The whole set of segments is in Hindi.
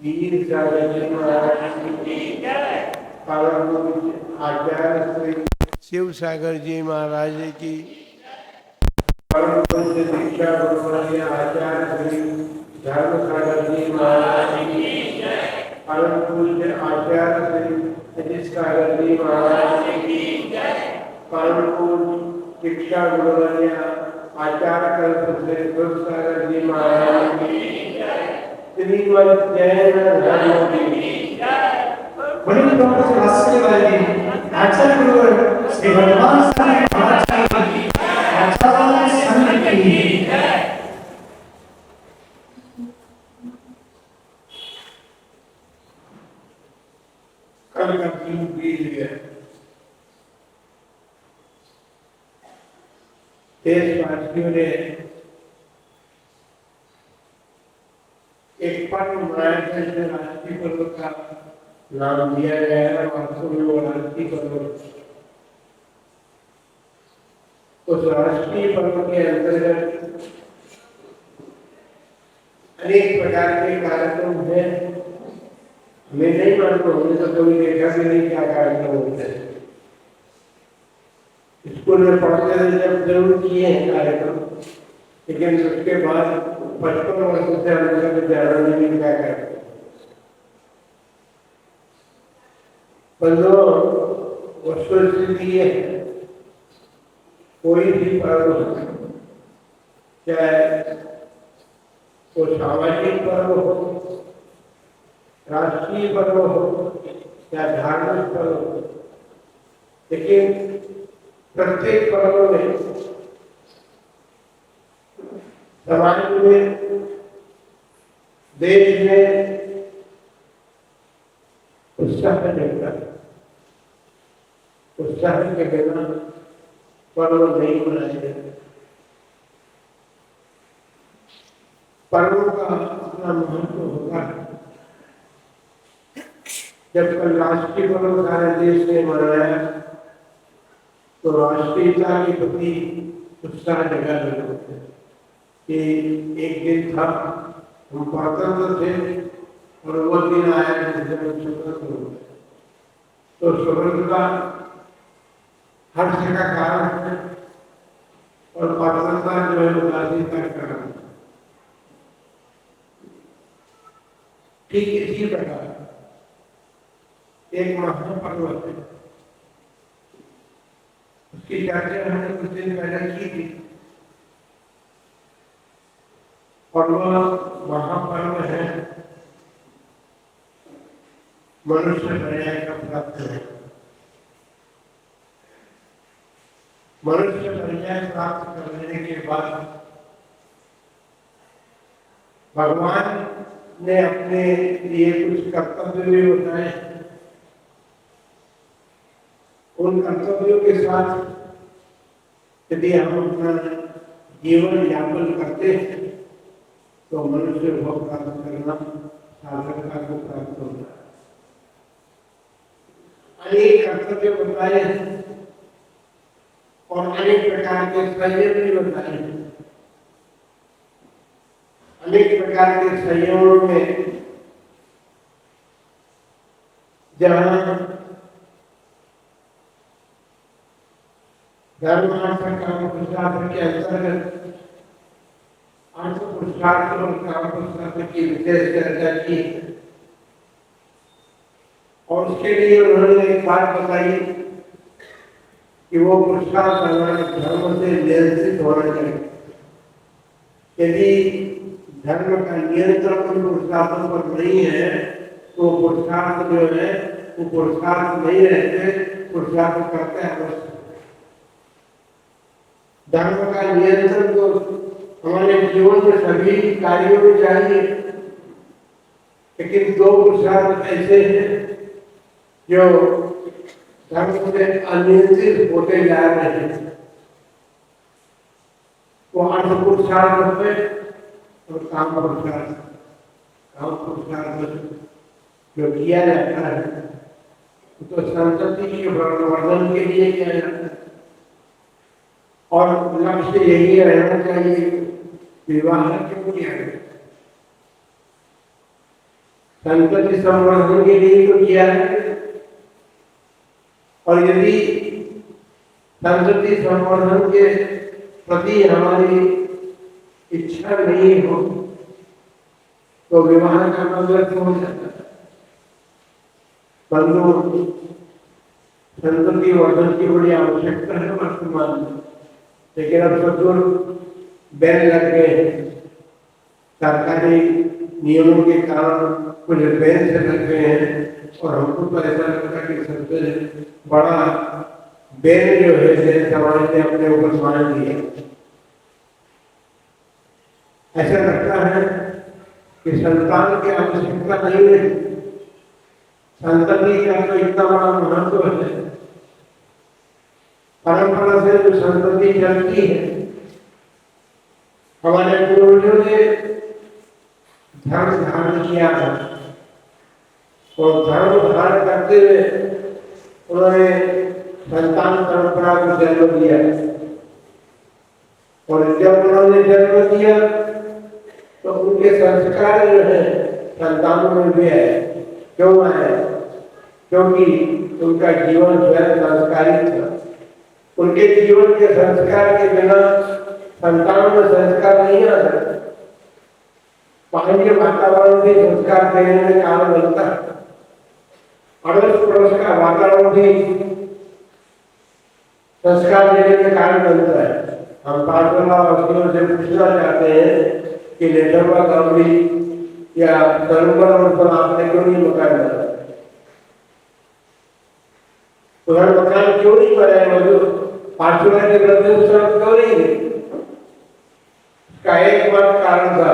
वीर सागर जी महाराज की जय। परम पूज्य आचार्य श्री शिव सागर जी महाराज की, परम पूज्य दीक्षा गुरुवर्य आचार्य श्री धर्म सागर जी महाराज की जय। परम पूज्य आचार्य श्री अजित सागर जी महाराज की जय। परम पूज्य दीक्षा गुरुवर्य आचार्य कल्प श्री शिव सागर जी महाराज की जय। श्रीमद जैन धर्म की जय। बड़ी प्रमुख से भाष्य वाली आचार्य गुरुवर श्री भगवान स्वामी महाराज की आचार्य संत की जय। कल का दिन बीत गया। देशवासियों ने एक पर्व मनाया जिसे राष्ट्रीय पर्व का नाम दिया गया है। वास्तव में वो राष्ट्रीय पर्व, उस राष्ट्रीय पर्व के अंतर्गत अनेक प्रकार के कार्यक्रम हैं। हमें नहीं मालूम, हमने तो कभी देखा भी नहीं क्या कार्यक्रम होते हैं। स्कूल में पढ़ते थे जब जरूर किए हैं कार्यक्रम, लेकिन उसके बाद 55 वर्ष से हमने विद्यालय में नहीं क्या करते। पंद्रह वर्षों से लिए कोई भी पर्व, चाहे वो सामाजिक पर्व हो, राष्ट्रीय पर्व हो या धार्मिक पर्व हो, लेकिन प्रत्येक पर्व में समाज में, देश में उत्साह जगता है। उत्साह के बिना पर्व नहीं मनाए जाते। पर्वों का अपना महत्व होता है। जब कल राष्ट्रीय पर्व सारे देश ने मनाया तो राष्ट्रीयता के प्रति उत्साह जगा रहे कि एक दिन था, हम स्वतंत्र थे और वो दिन आया जिस दिन हम स्वतंत्र हो गए। तो स्वतंत्रता हर्ष का कारण है और स्वतंत्रता जो है उदासी का कारण है। ठीक इसी प्रकार एक महापर्व है, उसकी चर्चा हमने कुछ दिन पहले की थी, और वह महापर्व है मनुष्य पर्याय का प्राप्त है। मनुष्य पर्याय प्राप्त करने के बाद भगवान ने अपने लिए कुछ कर्तव्य भी बताए। उन कर्तव्यों के साथ यदि हम अपना जीवन यापन करते हैं तो मनुष्य भोग प्राप्त करना सार्थकता को प्राप्त होता है। अनेक कर्तव्य बताए हैं और अनेक प्रकार के संयम भी बताए हैं। अनेक प्रकार के संयमों में जहाँ धर्म अर्थ काम पुरुषार्थ के अंतर्गत अर्थ पुरुषार्थ और काम पुरुषार्थ की विशेष चर्चा की और उसके लिए उन्होंने एक बात बताई कि वो पुरुषार्थ हमारे धर्म से नियंत्रित होना चाहिए। यदि धर्म का नियंत्रण उन पुरुषार्थों पर नहीं है तो पुरुषार्थ जो है वो पुरुषार्थ नहीं रहते, पुरुषार्थ करते हैं। धर्म का नियंत्रण तो हमारे जीवन में सभी कार्यों में चाहिए, लेकिन दो पुरुषार्थ ऐसे हैं जो धर्म से अनियंत्रित होते जा रहे हैं। वो अर्थ पुरुषार्थ है और काम पुरुषार्थ। काम पुरुषार्थ जो किया जाता है तो संतति के वर्धन के लिए किया जाता है और लक्ष्य यही रहना चाहिए। विवाह क्यों किया गया? संतति संवर्धन के लिए तो किया है। और यदि संतति संवर्धन के प्रति हमारी इच्छा नहीं हो तो विवाह करना व्यर्थ हो जाता है। परंतु संतति वर्धन की बड़ी आवश्यकता है वर्तमान में, लेकिन अब सचुर बैन लग गए हैं। सरकारी नियमों के कारण कुछ बैन से लग गए हैं और हमको तो ऐसा लगता है कि सबसे बड़ा बैन जो है समाज ने अपने ऊपर मान लिया। ऐसा लगता है कि संतान की आवश्यकता नहीं है, संतति का तो इतना बड़ा महत्व है। परंपरा से जो संतति चलती है, हमारे पूर्वजों ने धर्म धारण किया था और धर्म धारण करते हुए उन्होंने संतान परंपरा को जन्म दिया। और जब उन्होंने जन्म दिया तो उनके संस्कार जो है संतानों में भी है। क्यों है? क्योंकि उनका जीवन स्वयं संस्कारित था। उनके जीवन के संस्कार के बिना संतानों में संस्कार नहीं आ सकता। बाहरी वातावरण भी संस्कार देने में कारण बनता है। अड़ोस पड़ोस का वातावरण भी संस्कार देने में कारण बनता है। हम पाठशाला वासियों से पूछना चाहते हैं कि लेटरवा गांधी या धर्मवर और पर आपने क्यों नहीं मकान बनाया? उधर मकान क्यों नहीं बनाया? मजदूर पाठशाला के ग्रंथ क्यों नहीं? का एकमात्र कारण था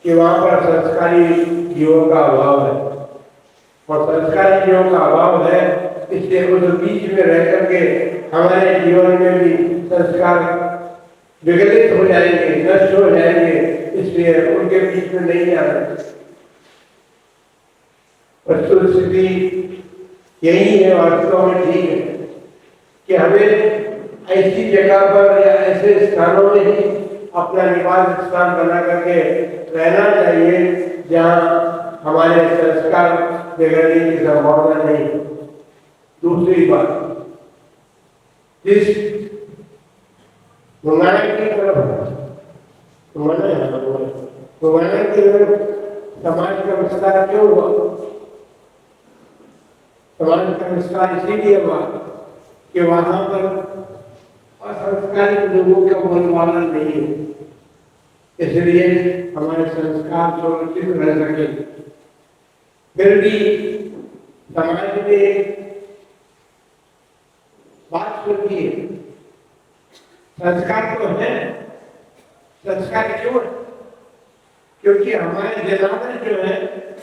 कि वहां पर संस्कारी जीवों का अभाव है और संस्कारी जीवों का अभाव है, इसलिए उस बीच में रह करके हमारे जीवन में भी संस्कार विगलित हो जाएंगे, नष्ट हो जाएंगे, इसलिए उनके बीच में नहीं आना। वस्तुस्थिति यही है, वास्तव में ठीक है कि हमें ऐसी जगह पर या ऐसे स्थानों में ही अपना निवास स्थान बना करके रहना चाहिए जहाँ हमारे संस्कार बिगड़ने की संभावना नहीं। दूसरी बात, जिस मंगाना की तरफ मंगाना की तरफ समाज का विस्तार क्यों हुआ? समाज का विस्तार इसीलिए हुआ कि वहां पर असंस्कारित लोगों का बोलबाला नहीं है, इसलिए हमारे संस्कार सुरक्षित रह सके। फिर भी समाज में बात सुनिए, संस्कार तो है, संस्कार क्यों है? क्योंकि हमारे जनाना जो है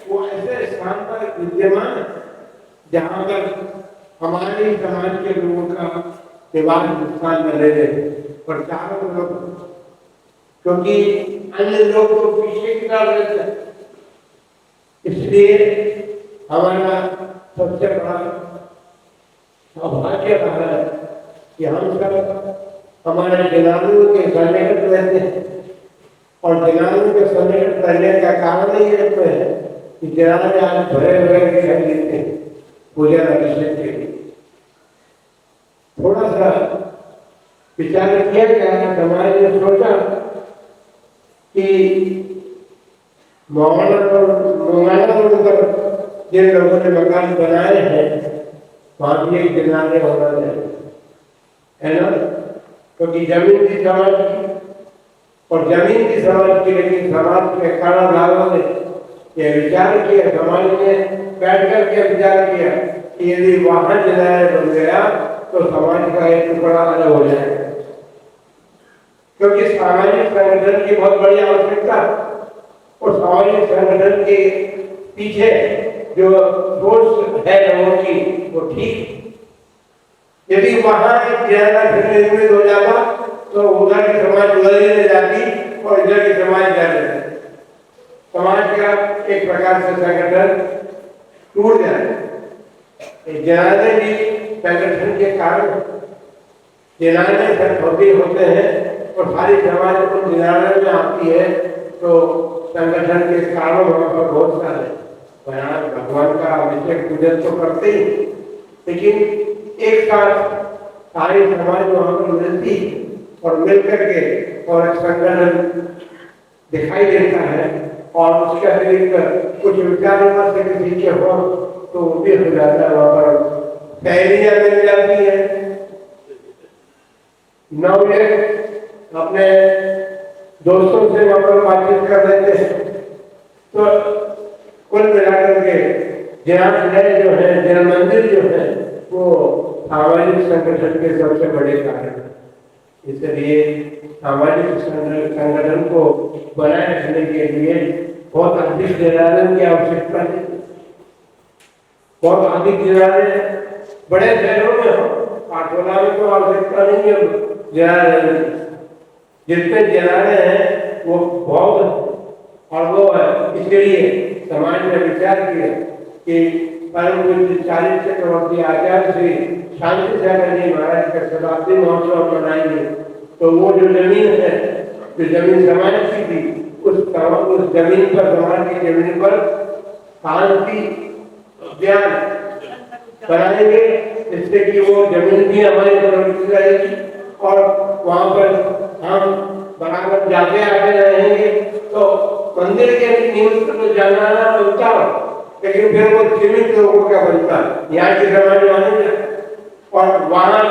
वो ऐसे स्थान पर विद्यमान है जहां पर हमारे समाज के लोगों का निवास स्थान में रह रहे और चारों लोग, क्योंकि अन्य लोग तो पीछे की तरफ रहते हैं। इसलिए हमारा सबसे बड़ा सौभाग्य रहा है कि हम सब हमारे जनानों के सन्निकट रहते हैं और जनानों के सन्निकट रहने का कारण ही रहते हैं कि जनाने आज भरे भरे दिखाई देते हैं पूजा अभिषेक के लिए। थोड़ा सा विचार किया गया, समाज ने सोचा कि मंगाना पर जिन लोगों ने मकान बनाए हैं वहां भी एक जनाने होना चाहिए, है ना? क्योंकि जमीन की समाज की और जमीन की समाज की, लेकिन समाज के कारण लोगों ने यह विचार किया, समाज ने बैठ करके विचार किया कि यदि वहां जनाने बन गया तो समाज का एक टुकड़ा अलग हो जाएगा। क्योंकि सामाजिक संगठन की बहुत बड़ी आवश्यकता और सामाजिक संगठन के पीछे जो सोच है लोगों की वो ठीक। यदि वहां एक ज्यादा निर्मित हो जाता तो उधर की समाज उधर ही रह जाती और इधर की समाज इधर रह जाती। समाज का एक प्रकार से संगठन टूट जाए। जनाने भी संगठन के कारण जनाने होते हैं और सारी समाज उन जनाने में आती है तो संगठन के कारण वहां पर बहुत सारे आवश्यक पूजन तो करते ही, लेकिन एक साथ सारे समाज वहां पर मिलती और मिल करके और एक संगठन दिखाई देता है और उसके अतिरिक्त कुछ विचार विमर्श किसी के हो तो वो भी हो जाता है। वहां पर पहलियां मिल जाती है, नवयुवक अपने दोस्तों से वहां पर बातचीत कर लेते हैं। तो कुल मिलाकर के जैन जो है, जैन मंदिर जो है वो सामाजिक संगठन के सबसे बड़े कारण है। इसलिए सामाजिक संगठन को बनाए रखने के लिए बहुत अधिक जनादेन की आवश्यकता है। बहुत अधिक जनादेन बड़े शहरों में हो, पाठशाला में तो आवश्यकता नहीं है जनादेन। जितने जनादेन हैं वो बहुत, और वो इसलिए समाज ने विचार किया कि परम पूज्य 40 चक्रवर्ती आचार्य श्री शांति सागर जी महाराज का शताब्दी महोत्सव मनाएंगे। तो वो जो जमीन है, जो जमीन समाज की थी, उस जमीन पर, समाज की जमीन पर शांति उद्यान बनाएंगे, जिससे कि वो जमीन भी हमारी सुरक्षित रहेगी और वहां पर हम बराबर जाते आते रहेंगे। तो मंदिर के निमित्त तो जाना बनता हो, लेकिन फिर वो सीमित लोगों का बनता है, यहाँ की समाज मानेंगे। और वहाँ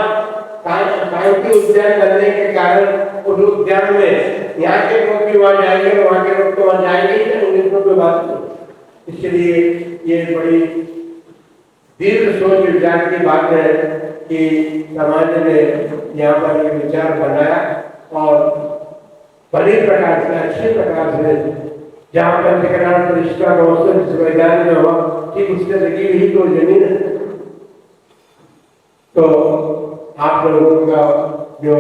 शांति उद्यान बनने के कारण उस उद्यान में यहाँ के लोग भी वहाँ जाएंगे, वहाँ के लोग तो वहाँ जाएंगे ही, उन्हीं को कोई बात नहीं। इसलिए ये बड़ी दीर्घ सोच विचार की बात है कि समाज ने यहाँ पर ये विचार बनाया और बड़ी प्रकार से, अच्छे प्रकार से, जहाँ पर विकराल प्रतिष्ठा महोत्सव जिस मैदान में हो, ठीक उससे लगी हुई तो जमीन है। तो आप लोगों का जो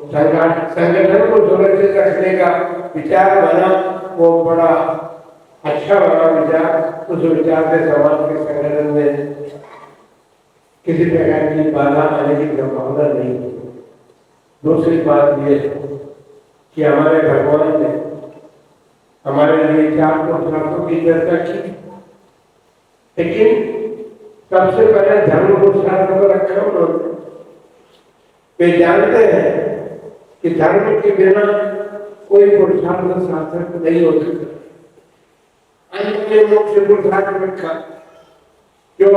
संगठन को सुरक्षित रखने का विचार बना, वो बड़ा अच्छा बना विचार। उस विचार से समाज के संगठन में किसी प्रकार की बाधा आने की संभावना नहीं है। दूसरी बात ये है कि हमारे भगवान ने हमारे लिए 4 पुरुषार्थों की चर्चा की, लेकिन सबसे पहले धर्म पुरुषार्थ को रखा उन्होंने। वे जानते हैं कि धर्म के बिना कोई पुरुषार्थ सार्थक नहीं हो सकता। अंत में मोक्ष पुरुषार्थ रखा, जो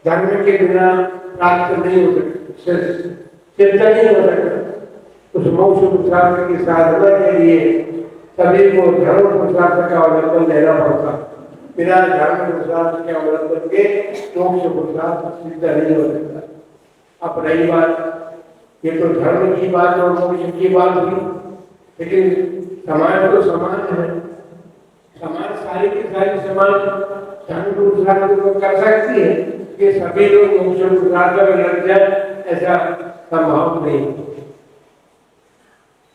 धर्म के बिना प्राप्त नहीं हो सकता, चिंता नहीं हो सकता। उस मोक्ष पुरुषार्थ की साधना के लिए सभी को धर्म पुरुषार्थ का अवलंबन लेना पड़ता। बिना धर्म पुरुषार्थ के अवलंबन के मोक्ष पुरुषार्थ सिद्ध नहीं हो सकता। अब रही बात, ये तो धर्म की बात और मोक्ष की बात हुई, लेकिन समाज तो समान है। समाज सारी की सारी समाज धर्म पुरुषार्थ को कर सकती है कि सभी लोग मोक्ष पुरुषार्थ में लग जाए, ऐसा संभव नहीं।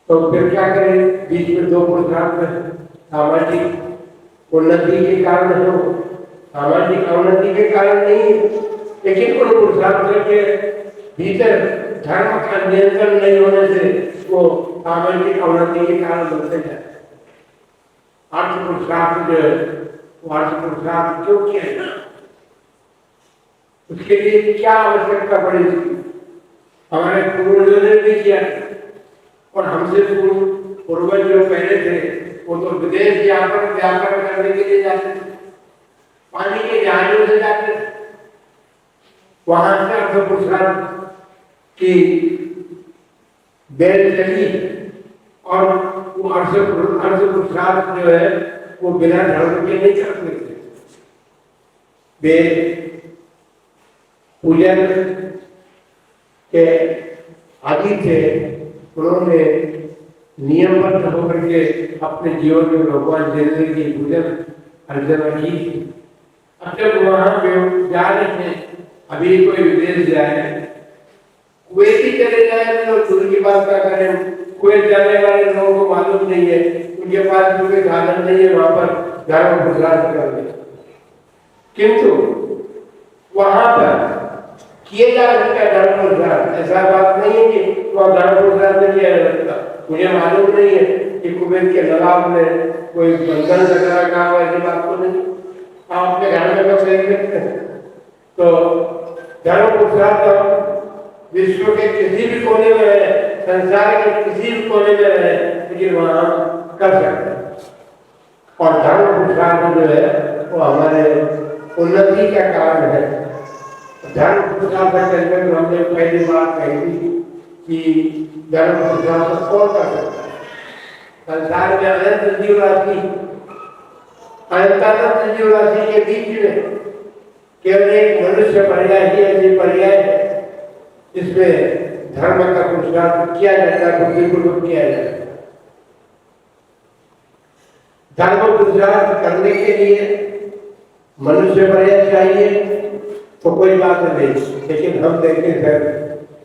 तो फिर क्या करें? बीच में 2 पुरुषार्थ है, सामाजिक उन्नति के कारण हो, सामाजिक अवनति के कारण नहीं, लेकिन उन पुरुषार्थ के भीतर धर्म का नियंत्रण नहीं होने से वो सामाजिक अवनति के कारण बनते जाते। अर्थ पुरुषार्थ जो है, वो अर्थ पुरुषार्थ क्यों किया, उसके लिए क्या आवश्यकता पड़ी? हमारे पूर्वजों ने भी किया, और हमसे पूर्वज जो पहले थे वो तो विदेश व्यापार करने के लिए जाते थे, पानी के जहाजों से जाते थे। वहां से अर्थ पुरुषार्थ की बेल चली, और वो अर्थ पुरुषार्थ जो है वो बिना धर्म के नहीं कर सकते। वे पूजन के आदि थे, उन्होंने नियमबद्ध होकर के अपने जीवन में भगवान जैसे की पूजन अर्चना की। अब जब वहां पे जा रहे हैं, अभी कोई विदेश जाए, कुवैत ही चले जाए तो दूर की बात क्या करें। कुवैत जाने वाले लोगों को मालूम नहीं है, उनके पास कोई साधन नहीं है वहां पर धर्म पुरुषार्थ करने, किंतु वहां पर किए जा सकता है धर्म पुरुषार्थ। ऐसा बात नहीं है कि वह धर्म पुरुषार्थ नहीं किया जा सकता। मुझे मालूम नहीं है कि कुवैत के नवाब में कोई बंधन लगा रखा हुआ, ऐसी बात तो नहीं। आप अपने घर में तो देख सकते हैं, तो धर्म पुरुषार्थ हम विश्व के किसी भी कोने में रहे, संसार के किसी भी कोने में रहे, लेकिन वहाँ हम कर सकते हैं। और धर्म पुरुषार्थ जो है वो हमारे उन्नति का कारण है। धर्म पुरुषार्थ करने में हमने पहली बार कही थी कि धर्म पुरुषार्थ कौन कर सकता है। संसार में अनंत जीव राशि, अनंतानंत जीव राशि के बीच में केवल एक मनुष्य पर्याय ही ऐसी पर्याय है जिसमें धर्म का पुरुषार्थ किया जाता है, बुद्धिपूर्वक किया जाता है। धर्म पुरुषार्थ करने के लिए मनुष्य पर्याय चाहिए तो कोई बात नहीं, लेकिन हम देखते हैं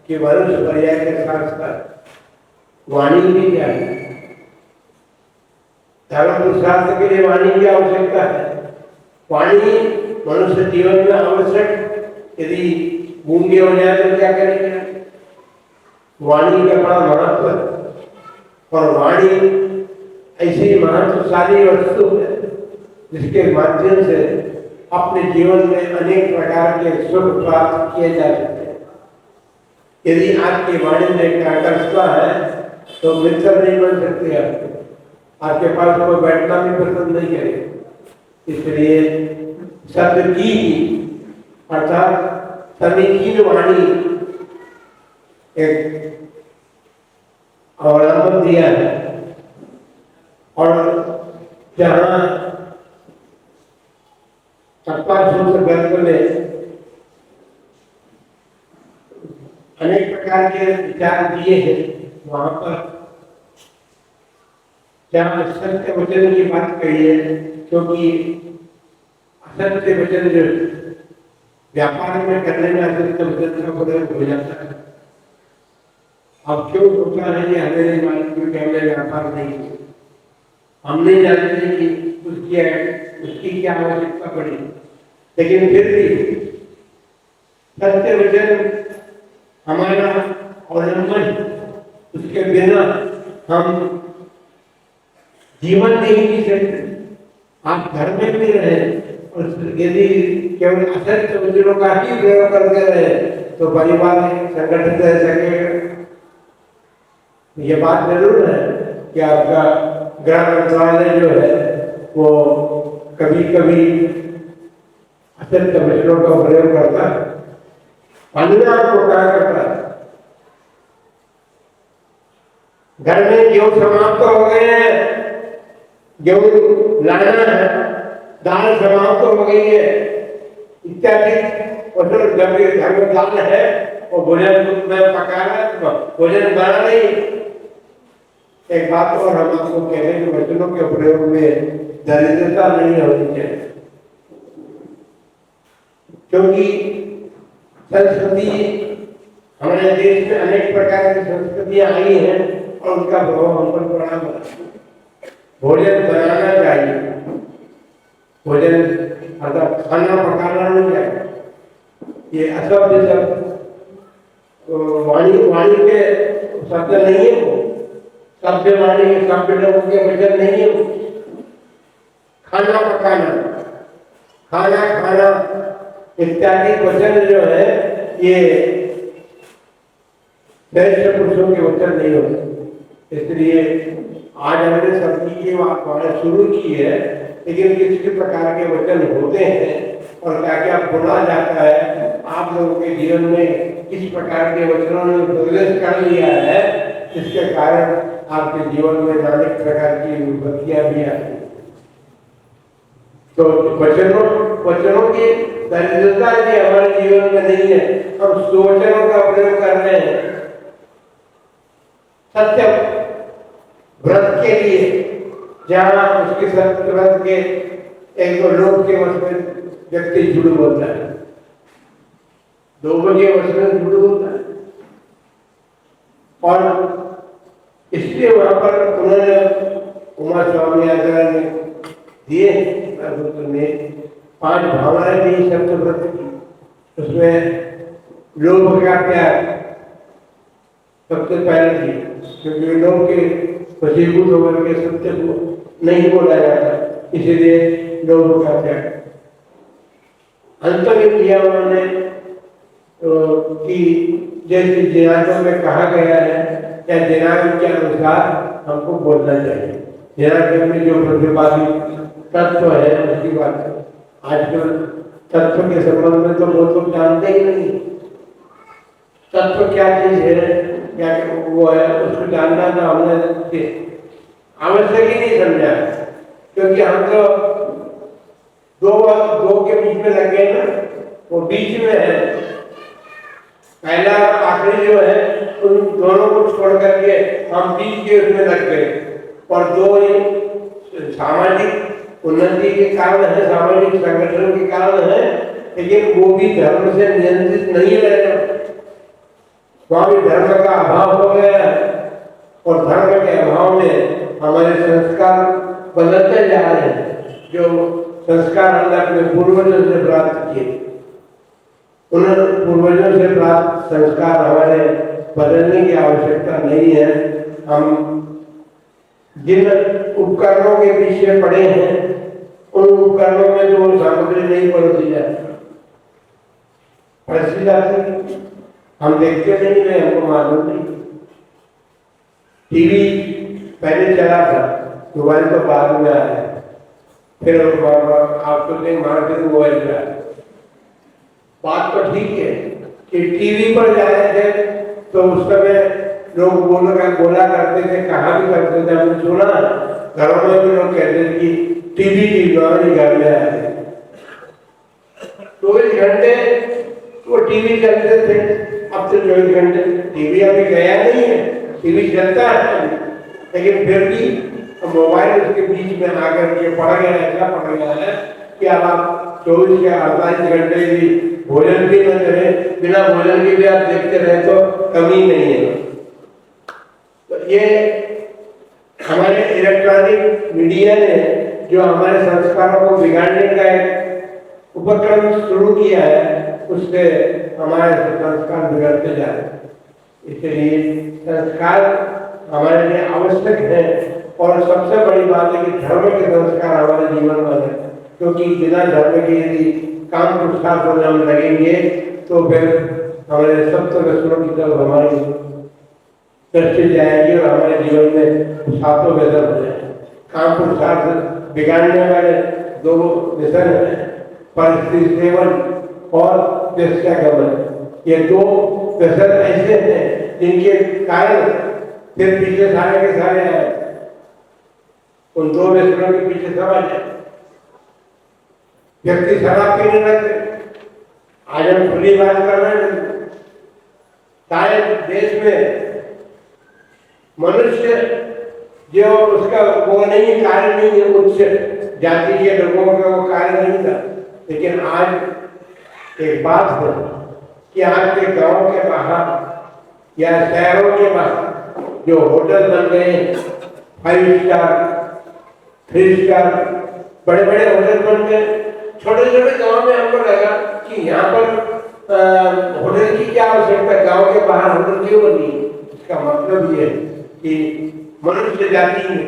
कि मनुष्य पर्याय के साथ साथ वाणी भी चाहिए। धर्म पुरुषार्थ के लिए वाणी की आवश्यकता है। वाणी मनुष्य जीवन में आवश्यक, यदि गूंगे हो जाए तो क्या करेंगे। वाणी का बड़ा महत्व है और वाणी ऐसी महत्वशाली वस्तु है जिसके माध्यम से अपने जीवन में अनेक प्रकार के सुख प्राप्त किए जा सकते हैं। यदि आपकी वाणी में काकरता है तो मित्र नहीं बन सकते, आपके पास कोई बैठना भी पसंद नहीं करेगा। इसलिए शब्द की अर्थात समीचीन वाणी एक अवलंबन दिया है। और जहाँ चप्पा सूत्र ग्रंथ में अनेक प्रकार के विचार दिए हैं, वहां पर जहाँ सत्य वचन की बात कही है, क्योंकि असत्य वचन जो व्यापार में करने में असत्य वचन का प्रयोग हो जाता है। अब क्यों सोचा है कि हमें नहीं मालूम, क्योंकि हमने व्यापार नहीं किया, हम नहीं जानते कि उसकी क्या आवश्यकता पड़ी। लेकिन फिर भी सत्य वचन हमारा अवलंबन, उसके बिना हम जीवन नहीं जी सकते। आप घर में भी रहे और यदि केवल असत्य वचनों का ही प्रयोग करते रहे तो परिवार संगठित रह सकेगा। ये बात जरूर है कि आपका गृह मंत्रालय जो है वो कभी कभी असत्य वचनों का प्रयोग करता है, अन्य को क्या करता है। घर में गेहूं समाप्त हो गए हैं, गेहूं लाना है, दाल समाप्त हो गई है इत्यादि। और जब घर में दाल है और भोजन में पकाना, भोजन बना नहीं। एक बात और हम आपको कह रहे हैं कि वचनों के प्रयोग में दरिद्रता नहीं होनी चाहिए, क्योंकि संस्कृति हमारे देश में अनेक प्रकार की संस्कृतियां आई हैं और उनका प्रभाव हम पर पड़ा हुआ है। भोजन बनाना चाहिए, भोजन अर्थात खाना पकाना नहीं चाहिए। ये अशब्द शब्द वाणी के शब्द नहीं है, वो शब्द वाणी के शब्द लोगों के वचन नहीं है। खाना पकाना, खाना खाना इत्यादि वचन जो है ये श्रेष्ठ पुरुषों के वचन नहीं होते। इसलिए आज हमने सब्जी की बात शुरू की है, लेकिन किस प्रकार के वचन होते हैं और क्या क्या बोला जाता है, आप लोगों के जीवन में किस प्रकार के वचनों ने प्रवेश कर लिया है, जिसके कारण आपके जीवन में अनेक प्रकार की विपत्तियां भी आती हैं। तो वचनों की दरिद्रता भी हमारे जीवन में नहीं है। हम सुवचनों का प्रयोग कर रहे हैं सत्य व्रत के लिए, जहाँ उसके सत्य व्रत के एक दो लोग के वश में व्यक्ति जुड़ होता है, दो के वश में जुड़ होता है। और इसलिए वहां पर उन्होंने उमा स्वामी आचार्य ने दिए ने 5 भावनाएं दी सत्य व्रत की। उसमें लोभ का प्यार सबसे पहले थी, क्योंकि लोग के वशीभूत होकर के सत्य को नहीं बोला जाता, इसीलिए लोभ का प्यार। अंतरिम किया उन्होंने कि जैसे दिनांकों में कहा गया है या दिनांक के अनुसार हमको बोलना चाहिए। दिनांक में जो प्रतिपादित तत्व है उसकी बात आजकल तत्व के संबंध में तो बहुत लोग जानते ही नहीं। तत्व क्या चीज है, क्या वो है, उसको जानना ना हमने आवश्यक ही नहीं समझा, क्योंकि हम तो दो के बीच में लग गए ना, वो बीच में है। पहला आखिरी जो है उन दोनों को छोड़ करके हम बीच के उसमें लग गए, और दो सामाजिक उन्नति के कारण है, सामाजिक संगठन के कारण है, लेकिन वो भी धर्म से नियंत्रित नहीं रहे। वहां भी धर्म का अभाव हो गया है, और धर्म के अभाव में हमारे संस्कार बदलते जा रहे हैं। जो संस्कार हमने अपने पूर्वजों से प्राप्त किए, उन पूर्वजों से प्राप्त संस्कार हमारे बदलने की आवश्यकता नहीं है। हम जिन उपकरणों के पीछे पड़े हैं, उन उपकरणों में जो सामग्री नहीं परोसी जाती, हम देखते नहीं है, हमको मालूम नहीं। टीवी पहले चला था, मोबाइल तो बाद में आया, फिर आपको नहीं मारते तो मोबाइल पे आया। बात तो ठीक है कि टीवी पर जा रहे थे तो उस समय लोग बोला करते थे, कहा भी करते थे, हमने सुना घरों में भी लोग कहते थे कि टीवी घर में आए 24 घंटे वो टीवी चलते थे। अब तो 24 घंटे टीवी अभी गया नहीं है, टीवी चलता है, लेकिन फिर भी मोबाइल उसके बीच में आकर के पड़ गया है। क्या पड़ गया है कि अब आप 24 या 48 घंटे भी भोजन भी न करें, बिना भोजन के भी आप देखते रहे तो कमी नहीं है। तो ये हमारे इलेक्ट्रॉनिक मीडिया ने जो हमारे संस्कारों को बिगाड़ने का एक उपक्रम शुरू किया है, उससे हमारे संस्कार बिगड़ते जा रहे हैं। इसलिए संस्कार हमारे लिए आवश्यक है, और सबसे बड़ी बात है कि धर्म के संस्कार हमारे जीवन में है, क्योंकि बिना धर्म के यदि काम पुरुषार्थ में हम लगेंगे तो फिर हमारे सप्त व्यसनों की तरफ हमारी दृष्टि जाएगी, और हमारे जीवन में सातों व्यसन हो जाए। काम पुरुषार्थ बिगाड़ने वाले दो व्यसन है, परिस्थिति सेवन और वेश्यागमन। ये दो व्यसन ऐसे हैं जिनके कारण फिर पीछे सारे के सारे आए, उन दो व्यसनों के पीछे सब आ जाए। व्यक्ति शराब पीने लगते, आज हम खुली बात कर रहे हैं, शायद देश में मनुष्य जो उसका वो नहीं कार्य नहीं है, उच्च जाति के लोगों का वो कार्य नहीं था, लेकिन आज एक बात है कि आज के गांव के बाहर या शहरों के बाहर जो होटल बन गए, 5 स्टार 3 स्टार बड़े बड़े होटल बन गए। छोटे छोटे गांव में हमको लगा कि यहाँ पर होटल की क्या आवश्यकता, गांव के बाहर होटल क्यों बनी। इसका मतलब ये कि मनुष्य जाति में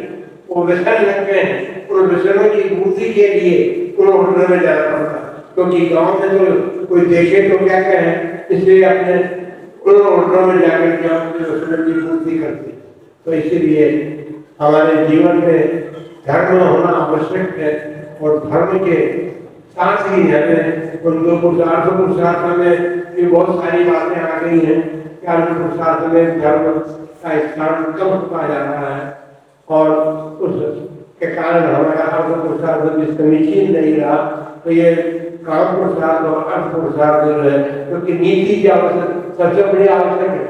वो व्यसन लग गए हैं, उन व्यसनों की पूर्ति के लिए उन होटलों में जाना पड़ता, क्योंकि गांव में तो कोई देखे तो क्या कहे, इसलिए अपने उन होटलों में जाकर के हम व्यसनों की पूर्ति करते। तो इसीलिए हमारे जीवन में धर्म होना आवश्यक है, और धर्म के साथ ही हमें उन दो पुरुषार्थ में भी बहुत सारी बातें आ गई हैं कि पुरुषार्थ में धर्म का स्थान कम पा जा रहा है, और उसके कारण हमारा अर्थ पुरुषार्थ भी समीचीन नहीं रहा। तो ये काम पुरुषार्थ और अर्थ पुरुषार्थ जो है, क्योंकि नीति की सबसे बड़ी आवश्यक है,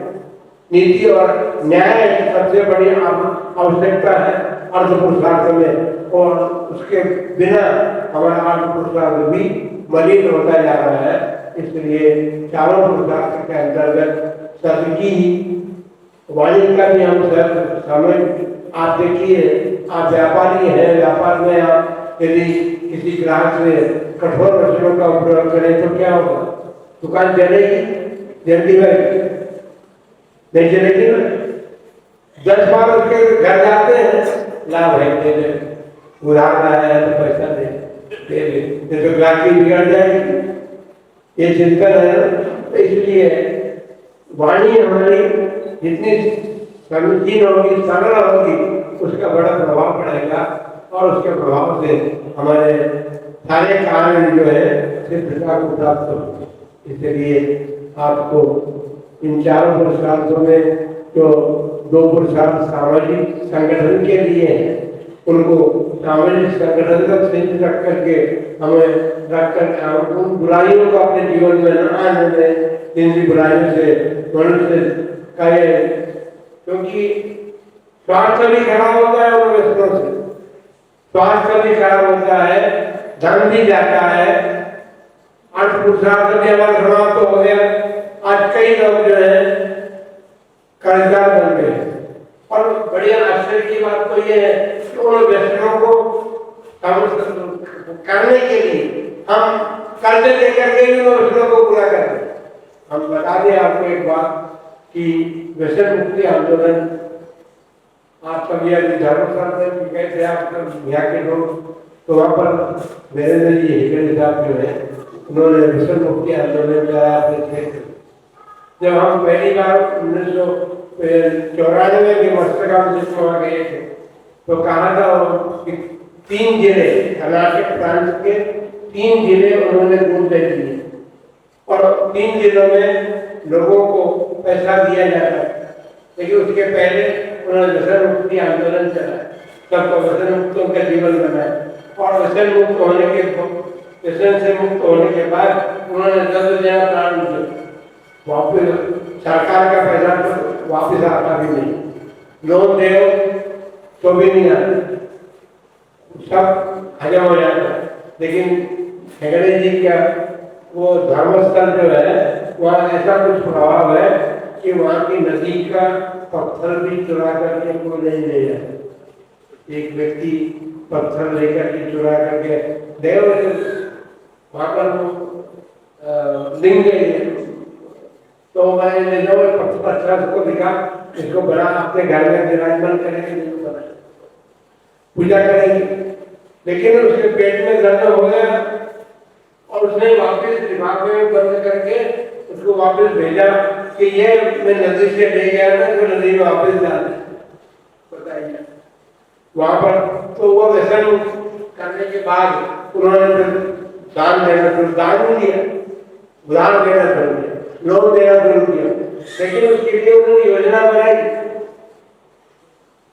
नीति और न्याय सबसे बड़ी आवश्यकता है अर्थ पुरुषार्थ में, और उसके बिना हमारा अर्थ पुरुषार्थ भी मलिन होता जा रहा है। इसलिए चारों पुरुषार्थ के अंतर्गत सबकी वाणी का भी हम समय, आप देखिए, आप व्यापारी हैं, व्यापार में आप यदि किसी ग्राहक से कठोर वचनों का उपयोग करें तो क्या होगा, दुकान चलेगी, जल्दी में नहीं चलेगी ना। 10 बार उसके घर जाते हैं, लाभ है दे दे, उधार लाया है तो पैसा दे दे, तो ग्राहकी बिगड़ जाएगी। ये चिंतन है। तो इसलिए वाणी हमारी जितनी समीचीन होगी, सरल होगी, उसका बड़ा प्रभाव पड़ेगा और उसके प्रभाव से हमारे सारे कार्य जो है सिद्धता को प्राप्त होंगे। इसलिए आपको इन चारों पुरुषार्थों में जो दो पुरुषार्थ सामाजिक संगठन के लिए हैं, उनको सामाजिक संगठन तक सीमित रख करके हमें रख कर उन बुराइयों को अपने जीवन में न आने दें, जिन बुराइयों से मनुष्य का ये, क्योंकि स्वास्थ्य भी खराब होता है उन व्यसनों से, स्वास्थ्य भी खराब होता है, धन भी जाता है, अर्थ पुरुषार्थ भी हमारा समाप्त हो गया। आज कई लोग जो है कर्जदार बन गए और बढ़िया आश्चर्य की बात तो ये है कि उन व्यसनों को करने के लिए हम कर्ज लेकर के भी उन व्यसनों को पूरा कर रहे। हम बता दें आपको एक बात कि व्यसन मुक्ति आंदोलन आप कभी अभी धर्मस्थल में गए थे, आप यहाँ के लोग, तो वहाँ पर मेरे नजरिए हेगड़े साहब जो है उन्होंने व्यसन मुक्ति आंदोलन कराया अपने क्षेत्र। जब हम पहली बार 1994 के मस्तकाम जिसमें वहाँ गए थे, तो कहा था कि 3 जिले, कर्नाटक प्रांत के 3 जिले उन्होंने गुण दे दिए और 3 जिलों में लोगों को पैसा दिया जाता है। लेकिन उसके पहले उन्होंने व्यसन मुक्ति आंदोलन चलाया, सबको व्यसन मुक्त उनका जीवन बनाया और व्यसन मुक्त होने के व्यसन से मुक्त होने के बाद उन्होंने 10 जगह प्राण दिए। वापिस सरकार का पैसा तो वापिस आता भी नहीं, लोन दे तो भी नहीं आता, सब हजम हो जाता है। लेकिन हेगड़े जी का वो धर्मस्थल जो है वहाँ ऐसा कुछ प्रभाव है कि वहाँ की नदी का पत्थर भी चुरा करके को नहीं ले जाए। एक व्यक्ति पत्थर लेकर के चुरा करके देव वहाँ पर लिंग तो मैंने जो पत्थर को दिखा, इसको बड़ा अपने घर में विराजमान करेंगे, पूजा करेंगे। लेकिन उसके पेट में दर्द हो गया और उसने वापस दिमाग में बंद करके उसको वापस भेजा कि ये मैं नदी से ले गया था, तो नदी में वापस डाल दे। बताइए वहां पर तो वो व्यसन करने के बाद उन्होंने दान देना शुरू, दान नहीं दिया, उधार देना शुरू किया, लोन देना शुरू किया। लेकिन उसके लिए उन्होंने योजना बनाई।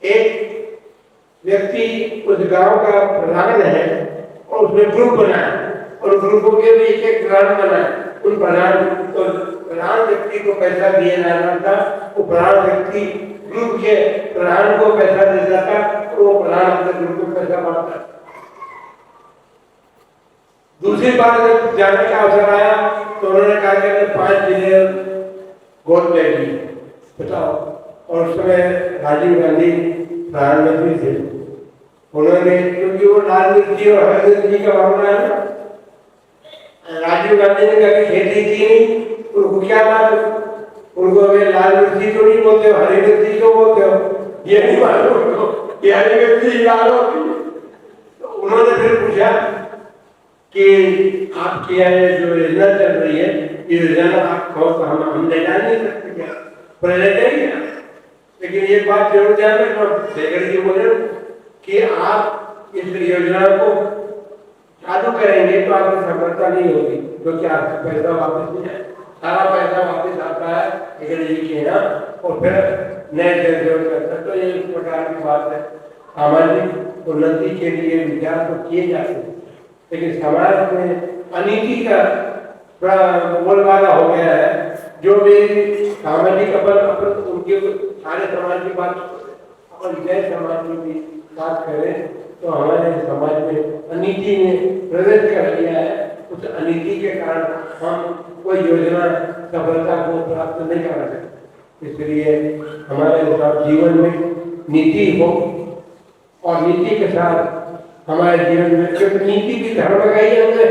एक व्यक्ति उस गांव का प्रधान है और उसने ग्रुप बनाया और ग्रुपों के भी एक प्रधान बनाया। उन प्रधान व्यक्ति को पैसा दिया जाना था, वो प्रधान व्यक्ति ग्रुप के प्रधान को पैसा देता था और वो प्रधान अपने ग्रुप को पैसा बांटता। दूसरी बार जब जाने का अवसर आया तो उन्होंने कहा कि 5 जिले गोद ले ली, बताओ। और उस समय राजीव गांधी प्रधानमंत्री थे, उन्होंने, क्योंकि वो लाल मिर्ची और हरी मिर्ची का मामला है ना, राजीव गांधी ने कभी खेती की नहीं, उनको क्या मालूम, उनको वे लाल मिर्ची तो नहीं बोलते हो, हरी मिर्ची क्यों बोलते हो, ये नहीं मालूम उनको कि हरी मिर्ची लाल होती। तो उन्होंने फिर पूछा कि आपकी जो योजना चल रही है, ये योजना आप कहो तो हम ले जा नहीं सकते क्या, पर ले जाएंगे। लेकिन ये बात जरूर ध्यान रखना, शेखर जी बोले कि आप इस योजना को चालू करेंगे तो आपकी सफलता नहीं होगी, क्योंकि आपका पैसा वापस नहीं आए, सारा पैसा वापस आता है शेखर जी के यहाँ और फिर नए जन करता। तो ये इस प्रकार की बात है। सामाजिक उन्नति के लिए विचार तो किए जाते हैं, लेकिन समाज में अनीति का बोलबाला हो गया है। जो भी सामाजिक अपन उनके सारे समाज की बात अपन जय समाज में भी बात करें तो हमारे समाज में अनीति ने प्रवेश कर लिया है। उस अनीति के कारण हम कोई योजना सफलता को प्राप्त नहीं कर सकते। इसलिए हमारे जीवन में नीति हो और नीति के साथ हमारे जीवन में, क्योंकि नीति भी धर्म का ही अंग है,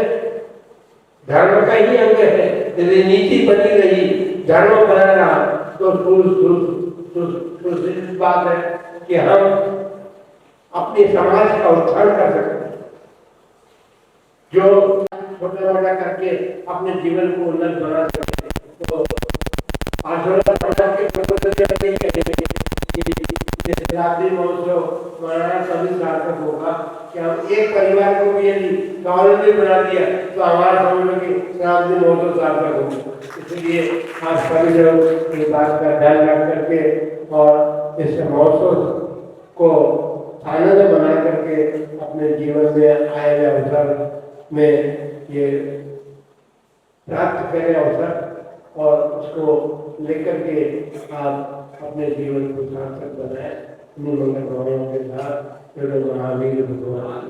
धर्म का ही अंग है। यदि नीति बनी रही, धर्म बना रहा तो बात है कि हम अपने समाज का उत्थान कर सकते हैं। जो छोटा मोटा करके अपने जीवन को उन्नत बना सकते हैं। तो आशुरा समाज के शताब्दी महोत्सव मनाना तभी सार्थक होगा कि हम एक परिवार को भी यदि गवर्नमेंट ने बना दिया तो हमारा समझ कि शताब्दी महोत्सव सार्थक होगा। इसलिए आज सभी लोग इस बात का ध्यान रख करके और इस महोत्सव को आनंद बना करके अपने जीवन में आए हुए अवसर में ये प्राप्त करें अवसर और उसको लेकर के आप अपने जीवन को सार्थक बनाए। मंगल भावनाओं के साथ महावीर भगवान